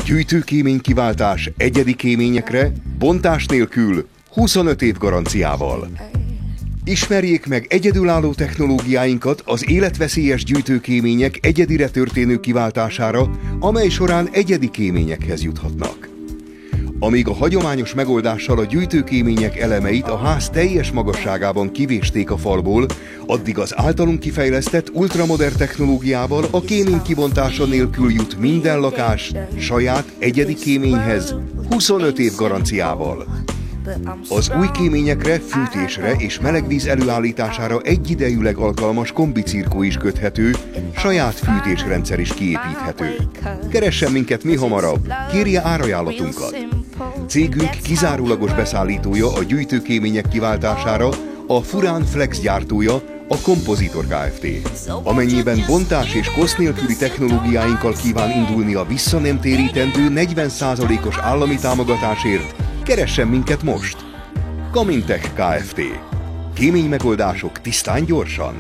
Gyűjtőkémény kiváltás egyedi kéményekre, bontás nélkül, 25 év garanciával. Ismerjék meg egyedülálló technológiáinkat az életveszélyes gyűjtőkémények egyedire történő kiváltására, amely során egyedi kéményekhez juthatnak. Amíg a hagyományos megoldással a gyűjtőkémények elemeit a ház teljes magasságában kivésték a falból, addig az általunk kifejlesztett ultramodern technológiával a kémény kibontása nélkül jut minden lakás saját egyedi kéményhez, 25 év garanciával. Az új kéményekre, fűtésre és melegvíz előállítására egyidejűleg alkalmas kombicirkó is köthető, saját fűtésrendszer is kiépíthető. Keressen minket mi hamarabb, kérje árajánlatunkat! Cégünk kizárólagos beszállítója a gyűjtőkémények kiváltására, a Furán Flex gyártója, a Kompozitor Kft. Amennyiben bontás és kosz nélküli technológiáinkkal kíván indulni a visszanemtérítendő 40%-os állami támogatásért, keressen minket most! Kamintech Kft. Kémény megoldások tisztán gyorsan.